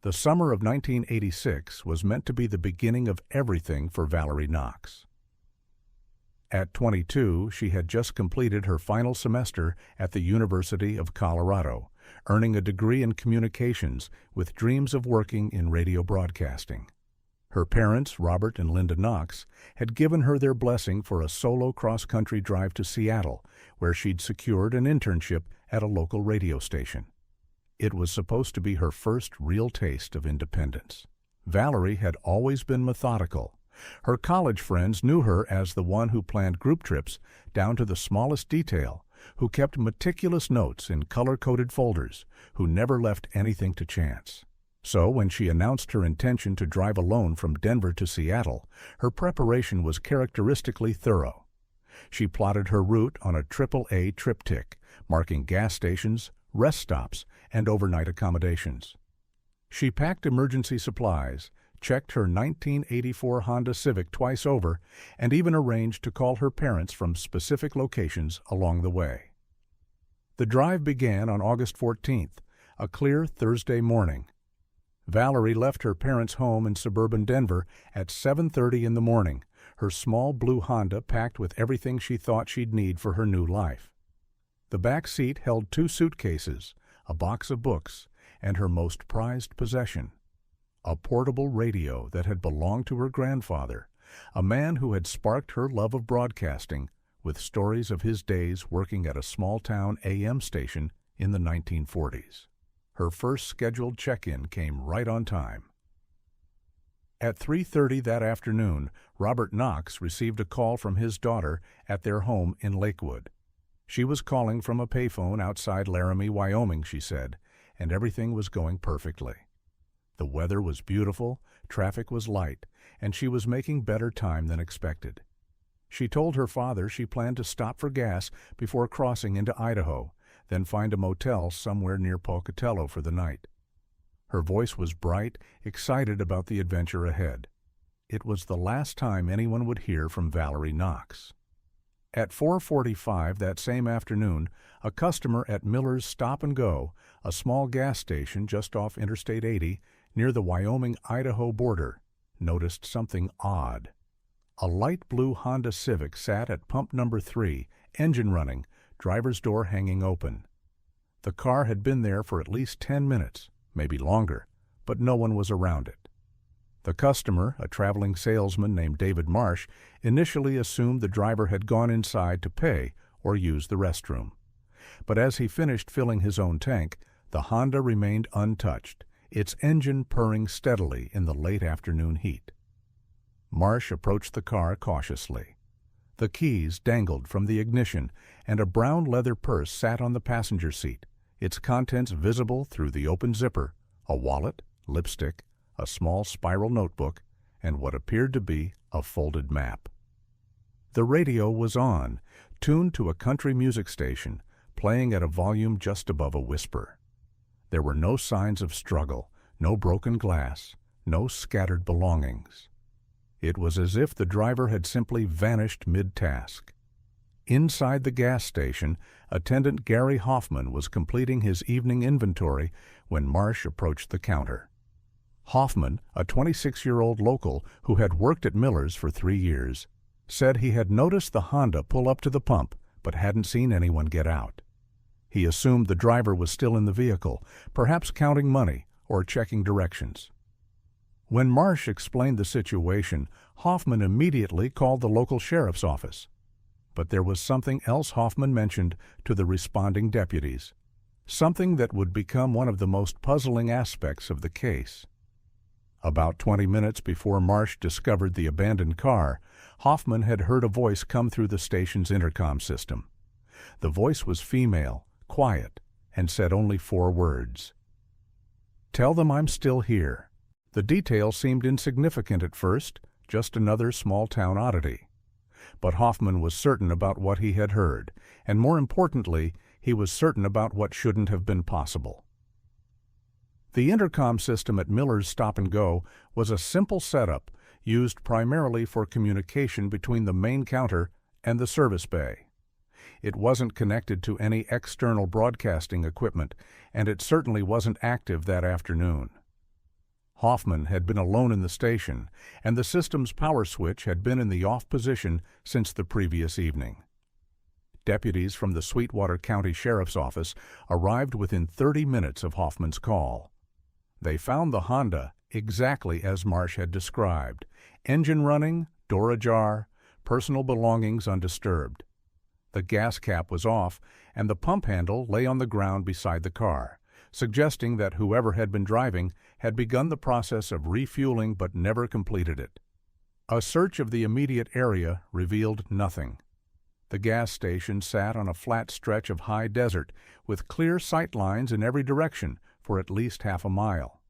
The summer of 1986 was meant to be the beginning of everything for Valerie Knox. At 22, she had just completed her final semester at the University of Colorado, earning a degree in communications with dreams of working in radio broadcasting. Her parents, Robert and Linda Knox, had given her their blessing for a solo cross-country drive to Seattle, where she'd secured an internship at a local radio station. It was supposed to be her first real taste of independence. Valerie had always been methodical. Her college friends knew her as the one who planned group trips down to the smallest detail, who kept meticulous notes in color-coded folders, who never left anything to chance. So when she announced her intention to drive alone from Denver to Seattle, her preparation was characteristically thorough. She plotted her route on a AAA triptych, marking gas stations, rest stops, and overnight accommodations. She packed emergency supplies, checked her 1984 Honda Civic twice over, and even arranged to call her parents from specific locations along the way. The drive began on August 14th, a clear Thursday morning. Valerie left her parents' home in suburban Denver at 7:30 in the morning, her small blue Honda packed with everything she thought she'd need for her new life. The back seat held 2 suitcases, a box of books, and her most prized possession, a portable radio that had belonged to her grandfather, a man who had sparked her love of broadcasting with stories of his days working at a small-town AM station in the 1940s. Her first scheduled check-in came right on time. At 3:30 that afternoon, Robert Knox received a call from his daughter at their home in Lakewood. She was calling from a payphone outside Laramie, Wyoming, she said, and everything was going perfectly. The weather was beautiful, traffic was light, and she was making better time than expected. She told her father she planned to stop for gas before crossing into Idaho, then find a motel somewhere near Pocatello for the night. Her voice was bright, excited about the adventure ahead. It was the last time anyone would hear from Valerie Knox. At 4:45 that same afternoon, a customer at Miller's Stop and Go, a small gas station just off Interstate 80 near the Wyoming-Idaho border, noticed something odd. A light blue Honda Civic sat at pump number 3, engine running, driver's door hanging open. The car had been there for at least 10 minutes, maybe longer, but no one was around it. The customer, a traveling salesman named David Marsh, initially assumed the driver had gone inside to pay or use the restroom. But as he finished filling his own tank, the Honda remained untouched, its engine purring steadily in the late afternoon heat. Marsh approached the car cautiously. The keys dangled from the ignition, and a brown leather purse sat on the passenger seat, its contents visible through the open zipper, a wallet, lipstick, a small spiral notebook, and what appeared to be a folded map. The radio was on, tuned to a country music station, playing at a volume just above a whisper. There were no signs of struggle, no broken glass, no scattered belongings. It was as if the driver had simply vanished mid-task. Inside the gas station, attendant Gary Hoffman was completing his evening inventory when Marsh approached the counter. Hoffman, a 26-year-old local who had worked at Miller's for 3 years, said he had noticed the Honda pull up to the pump but hadn't seen anyone get out. He assumed the driver was still in the vehicle, perhaps counting money or checking directions. When Marsh explained the situation, Hoffman immediately called the local sheriff's office. But there was something else Hoffman mentioned to the responding deputies, something that would become one of the most puzzling aspects of the case. About 20 minutes before Marsh discovered the abandoned car, Hoffman had heard a voice come through the station's intercom system. The voice was female, quiet, and said only 4 words. "Tell them I'm still here." The detail seemed insignificant at first, just another small-town oddity. But Hoffman was certain about what he had heard, and more importantly, he was certain about what shouldn't have been possible. The intercom system at Miller's Stop and Go was a simple setup used primarily for communication between the main counter and the service bay. It wasn't connected to any external broadcasting equipment, and it certainly wasn't active that afternoon. Hoffman had been alone in the station, and the system's power switch had been in the off position since the previous evening. Deputies from the Sweetwater County Sheriff's Office arrived within 30 minutes of Hoffman's call. They found the Honda exactly as Marsh had described: engine running, door ajar, personal belongings undisturbed. The gas cap was off, and the pump handle lay on the ground beside the car, suggesting that whoever had been driving had begun the process of refueling but never completed it. A search of the immediate area revealed nothing. The gas station sat on a flat stretch of high desert, with clear sight lines in every direction for at least half a mile.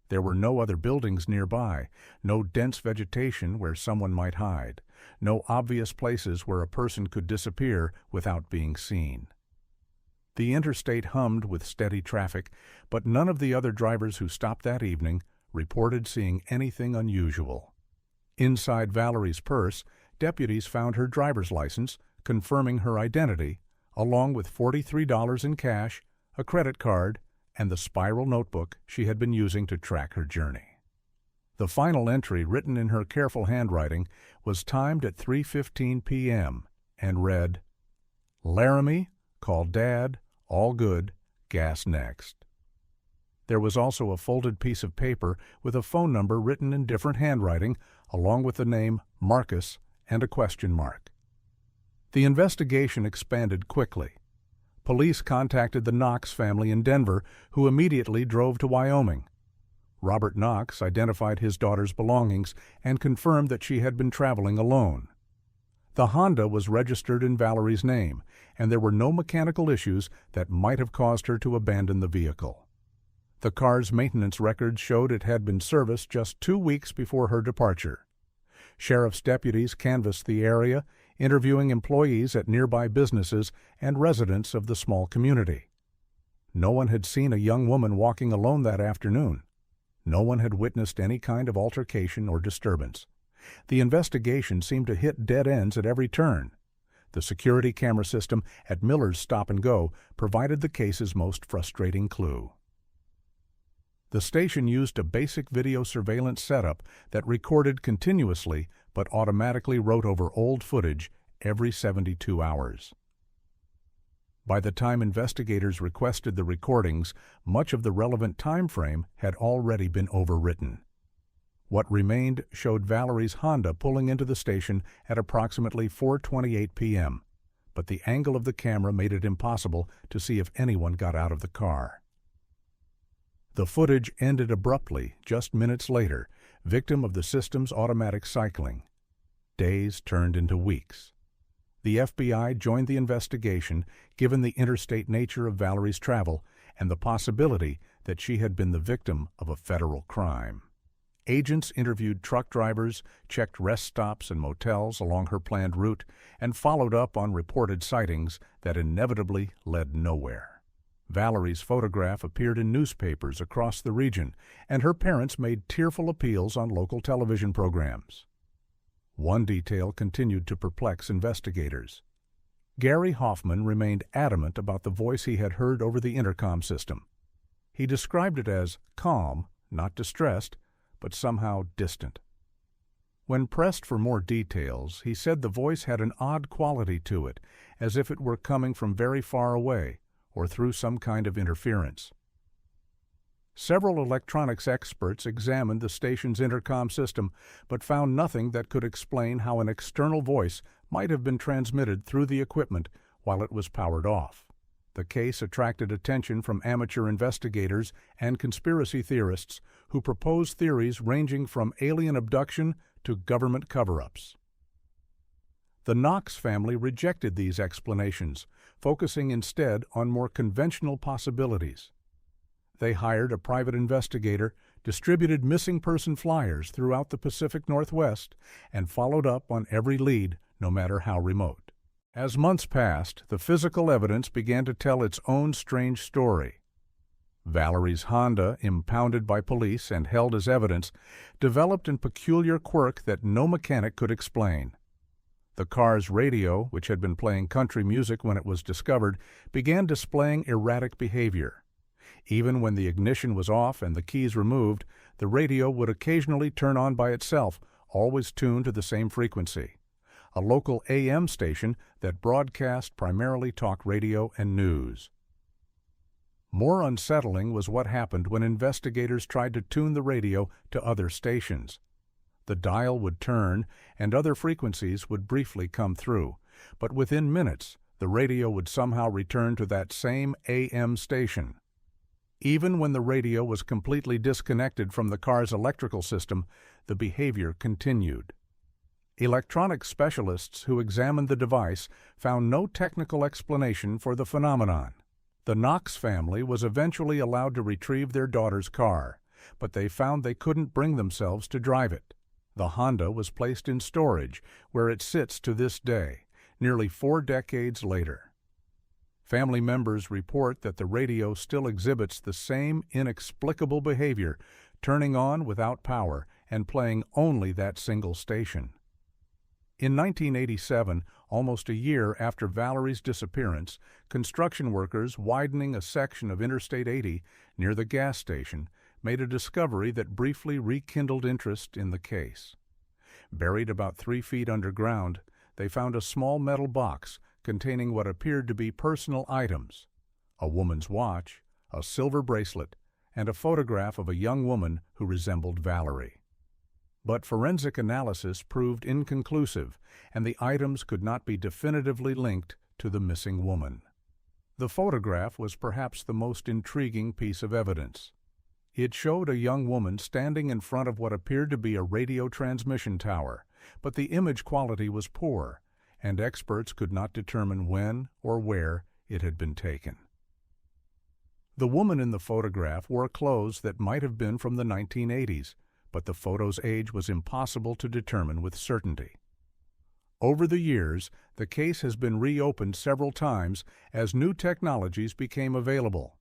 There were no other buildings nearby, no dense vegetation where someone might hide, no obvious places where a person could disappear without being seen. The interstate hummed with steady traffic, but none of the other drivers who stopped that evening reported seeing anything unusual. Inside Valerie's purse, deputies found her driver's license, confirming her identity, along with $43 in cash, a credit card, and the spiral notebook she had been using to track her journey. The final entry, written in her careful handwriting, was timed at 3:15 p.m. and read, "Laramie, call Dad, all good, gas next." There was also a folded piece of paper with a phone number written in different handwriting, along with the name Marcus and a question mark. The investigation expanded quickly. Police contacted the Knox family in Denver, who immediately drove to Wyoming. Robert Knox identified his daughter's belongings and confirmed that she had been traveling alone. The Honda was registered in Valerie's name, and there were no mechanical issues that might have caused her to abandon the vehicle. The car's maintenance records showed it had been serviced just 2 weeks before her departure. Sheriff's deputies canvassed the area, interviewing employees at nearby businesses and residents of the small community. No one had seen a young woman walking alone that afternoon. No one had witnessed any kind of altercation or disturbance. The investigation seemed to hit dead ends at every turn. The security camera system at Miller's Stop and Go provided the case's most frustrating clue. The station used a basic video surveillance setup that recorded continuously but automatically wrote over old footage every 72 hours. By the time investigators requested the recordings, much of the relevant time frame had already been overwritten. What remained showed Valerie's Honda pulling into the station at approximately 4:28 p.m., but the angle of the camera made it impossible to see if anyone got out of the car. The footage ended abruptly just minutes later, victim of the system's automatic cycling. Days turned into weeks. The FBI joined the investigation, given the interstate nature of Valerie's travel and the possibility that she had been the victim of a federal crime. Agents interviewed truck drivers, checked rest stops and motels along her planned route, and followed up on reported sightings that inevitably led nowhere. Valerie's photograph appeared in newspapers across the region, and her parents made tearful appeals on local television programs. One detail continued to perplex investigators. Gary Hoffman remained adamant about the voice he had heard over the intercom system. He described it as calm, not distressed, but somehow distant. When pressed for more details, he said the voice had an odd quality to it, as if it were coming from very far away, or through some kind of interference. Several electronics experts examined the station's intercom system, but found nothing that could explain how an external voice might have been transmitted through the equipment while it was powered off. The case attracted attention from amateur investigators and conspiracy theorists who proposed theories ranging from alien abduction to government cover-ups. The Knox family rejected these explanations, focusing instead on more conventional possibilities. They hired a private investigator, distributed missing person flyers throughout the Pacific Northwest, and followed up on every lead, no matter how remote. As months passed, the physical evidence began to tell its own strange story. Valerie's Honda, impounded by police and held as evidence, developed a peculiar quirk that no mechanic could explain. The car's radio, which had been playing country music when it was discovered, began displaying erratic behavior. Even when the ignition was off and the keys removed, the radio would occasionally turn on by itself, always tuned to the same frequency. A local AM station that broadcast primarily talk radio and news. More unsettling was what happened when investigators tried to tune the radio to other stations. The dial would turn, and other frequencies would briefly come through, but within minutes, the radio would somehow return to that same AM station. Even when the radio was completely disconnected from the car's electrical system, the behavior continued. Electronics specialists who examined the device found no technical explanation for the phenomenon. The Knox family was eventually allowed to retrieve their daughter's car, but they found they couldn't bring themselves to drive it. The Honda was placed in storage, where it sits to this day, nearly 4 decades later. Family members report that the radio still exhibits the same inexplicable behavior, turning on without power and playing only that single station. In 1987, almost a year after Valerie's disappearance, construction workers widening a section of Interstate 80 near the gas station made a discovery that briefly rekindled interest in the case. Buried about 3 feet underground, they found a small metal box containing what appeared to be personal items: a woman's watch, a silver bracelet, and a photograph of a young woman who resembled Valerie. But forensic analysis proved inconclusive, and the items could not be definitively linked to the missing woman. The photograph was perhaps the most intriguing piece of evidence. It showed a young woman standing in front of what appeared to be a radio transmission tower, but the image quality was poor, and experts could not determine when or where it had been taken. The woman in the photograph wore clothes that might have been from the 1980s, but the photo's age was impossible to determine with certainty. Over the years, the case has been reopened several times as new technologies became available.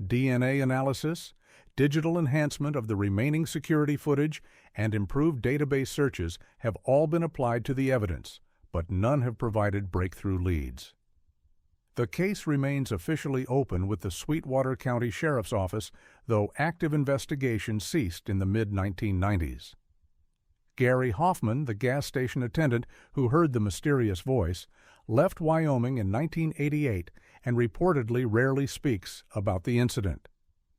DNA analysis, digital enhancement of the remaining security footage, and improved database searches have all been applied to the evidence, but none have provided breakthrough leads. The case remains officially open with the Sweetwater County Sheriff's Office, though active investigation ceased in the mid-1990s. Gary Hoffman, the gas station attendant who heard the mysterious voice, left Wyoming in 1988 and reportedly rarely speaks about the incident.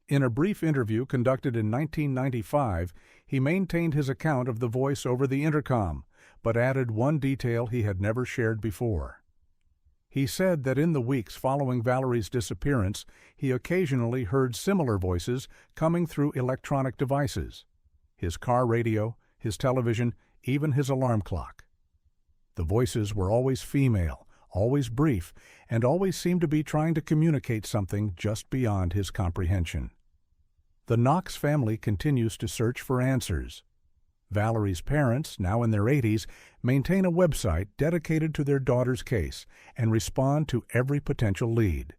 In a brief interview conducted in 1995, he maintained his account of the voice over the intercom, but added one detail he had never shared before. He said that in the weeks following Valerie's disappearance, he occasionally heard similar voices coming through electronic devices: his car radio, his television, even his alarm clock. The voices were always female, always brief, and always seemed to be trying to communicate something just beyond his comprehension. The Knox family continues to search for answers. Valerie's parents, now in their 80s, maintain a website dedicated to their daughter's case and respond to every potential lead.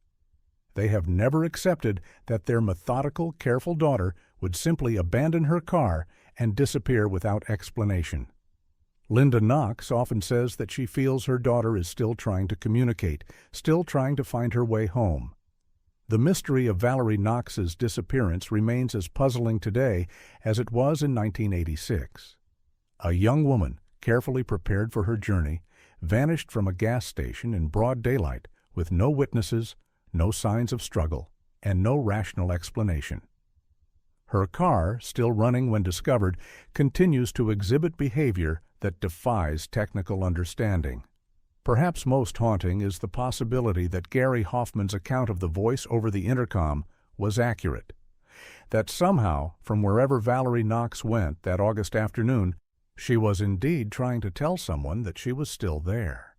They have never accepted that their methodical, careful daughter would simply abandon her car and disappear without explanation. Linda Knox often says that she feels her daughter is still trying to communicate, still trying to find her way home. The mystery of Valerie Knox's disappearance remains as puzzling today as it was in 1986. A young woman, carefully prepared for her journey, vanished from a gas station in broad daylight with no witnesses, no signs of struggle, and no rational explanation. Her car, still running when discovered, continues to exhibit behavior that defies technical understanding. Perhaps most haunting is the possibility that Gary Hoffman's account of the voice over the intercom was accurate. That somehow, from wherever Valerie Knox went that August afternoon, she was indeed trying to tell someone that she was still there.